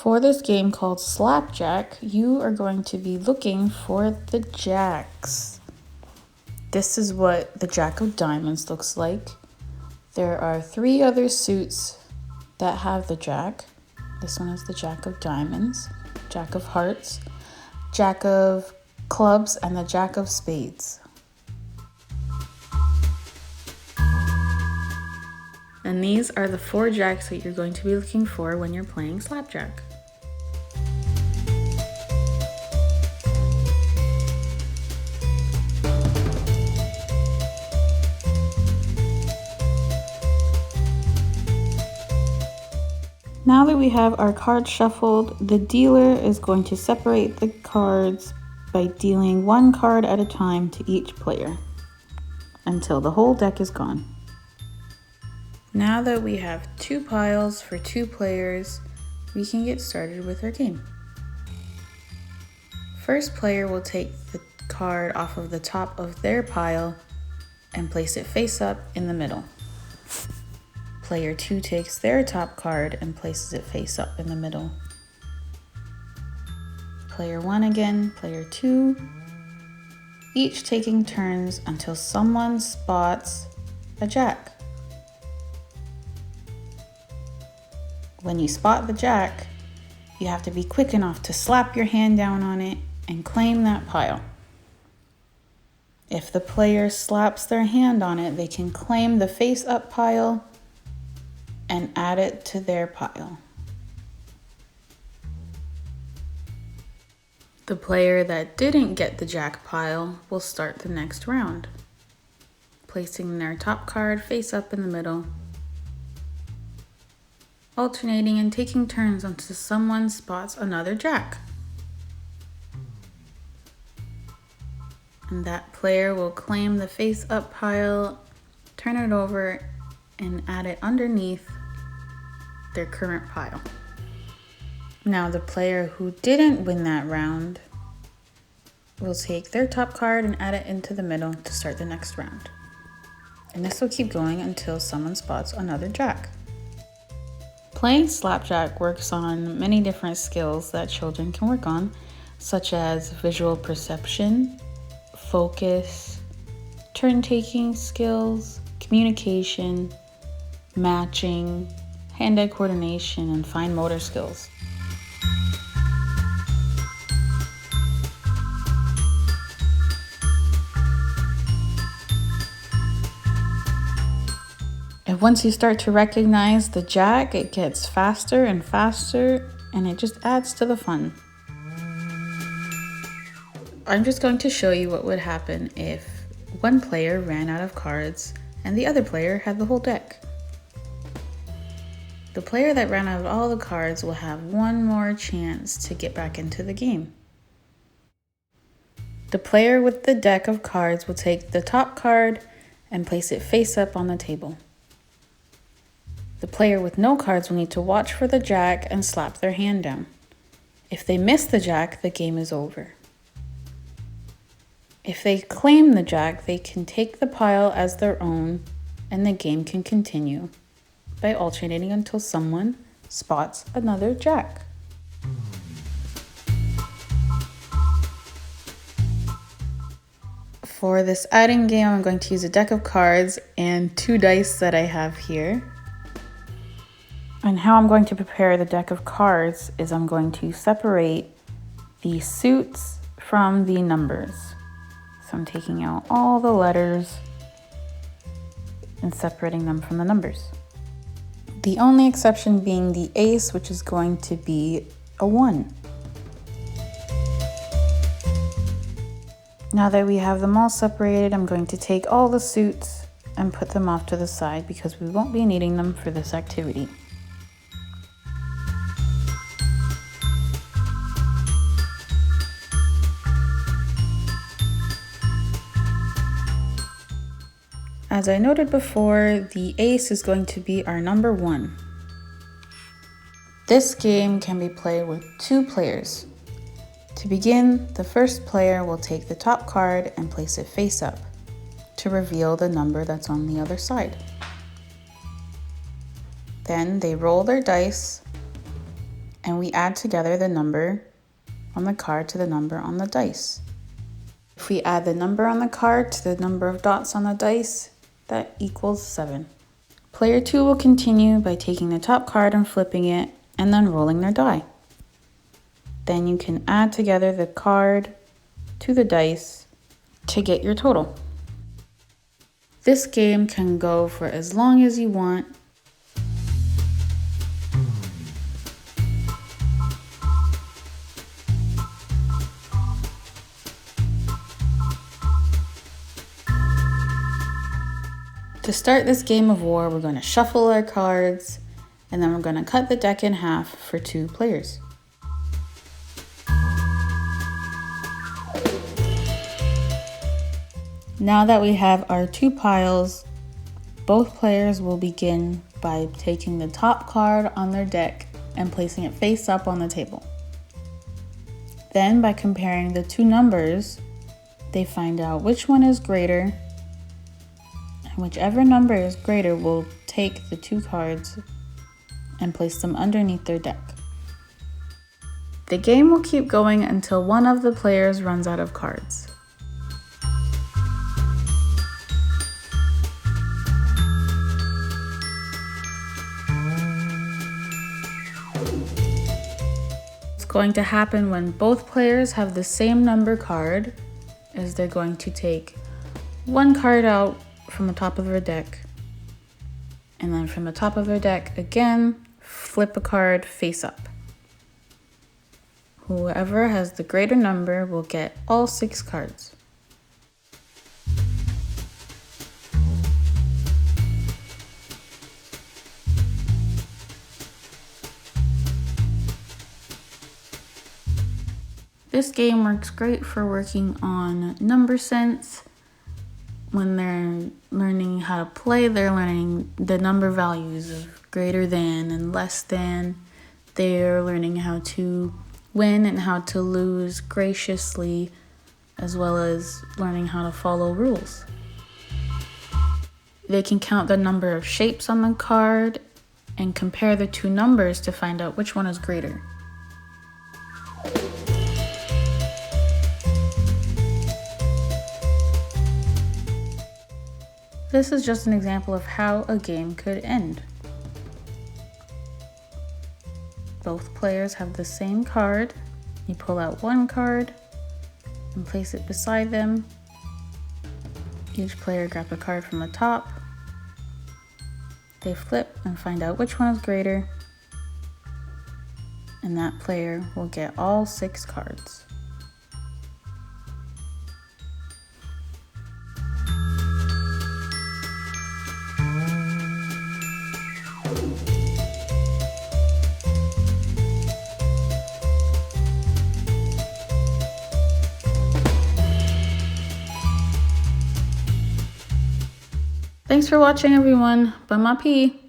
For this game called Slapjack, you are going to be looking for the jacks. This is what the Jack of Diamonds looks like. There are 3 other suits that have the Jack. This one is the Jack of Diamonds, Jack of Hearts, Jack of Clubs, and the Jack of Spades. And these are the 4 jacks that you're going to be looking for when you're playing Slapjack. Now that we have our cards shuffled, the dealer is going to separate the cards by dealing 1 card at a time to each player until the whole deck is gone. Now that we have 2 piles for 2 players, we can get started with our game. First player will take the card off of the top of their pile and place it face up in the middle. Player 2 takes their top card and places it face up in the middle. Player 1 again, player 2, each taking turns until someone spots a jack. When you spot the jack, you have to be quick enough to slap your hand down on it and claim that pile. If the player slaps their hand on it, they can claim the face up pile and add it to their pile. The player that didn't get the jack pile will start the next round, placing their top card face up in the middle, alternating and taking turns until someone spots another jack. And that player will claim the face up pile, turn it over, and add it underneath their current pile. Now the player who didn't win that round will take their top card and add it into the middle to start the next round. And this will keep going until someone spots another jack. Playing Slapjack works on many different skills that children can work on, such as visual perception, focus, turn-taking skills, communication, matching, hand-eye coordination, and fine motor skills. And once you start to recognize the jack, it gets faster and faster, and it just adds to the fun. I'm just going to show you what would happen if one player ran out of cards and the other player had the whole deck. The player that ran out of all the cards will have 1 more chance to get back into the game. The player with the deck of cards will take the top card and place it face up on the table. The player with no cards will need to watch for the jack and slap their hand down. If they miss the jack, the game is over. If they claim the jack, they can take the pile as their own, and the game can continue by alternating until someone spots another jack. For this adding game, I'm going to use a deck of cards and 2 dice that I have here. And how I'm going to prepare the deck of cards is I'm going to separate the suits from the numbers. So I'm taking out all the letters and separating them from the numbers. The only exception being the ace, which is going to be a 1. Now that we have them all separated, I'm going to take all the suits and put them off to the side because we won't be needing them for this activity. As I noted before, the ace is going to be our number 1. This game can be played with 2 players. To begin, the first player will take the top card and place it face up to reveal the number that's on the other side. Then they roll their dice and we add together the number on the card to the number on the dice. If we add the number on the card to the number of dots on the dice, that equals 7. Player 2 will continue by taking the top card and flipping it, and then rolling their die. Then you can add together the card to the dice to get your total. This game can go for as long as you want. To start this game of war, we're going to shuffle our cards, and then we're going to cut the deck in half for 2 players. Now that we have our 2 piles, both players will begin by taking the top card on their deck and placing it face up on the table. Then, by comparing the 2 numbers, they find out which one is greater, and whichever number is greater will take the 2 cards and place them underneath their deck. The game will keep going until one of the players runs out of cards. Going to happen when both players have the same number card is they're going to take 1 card out from the top of their deck, and then from the top of their deck again flip a card face up. Whoever has the greater number will get all 6 cards. This game works great for working on number sense. When they're learning how to play, they're learning the number values of greater than and less than. They're learning how to win and how to lose graciously, as well as learning how to follow rules. They can count the number of shapes on the card and compare the 2 numbers to find out which one is greater. This is just an example of how a game could end. Both players have the same card. You pull out 1 card and place it beside them. Each player grabs a card from the top. They flip and find out which one is greater, and that player will get all 6 cards. Thanks for watching, everyone. Bon appétit!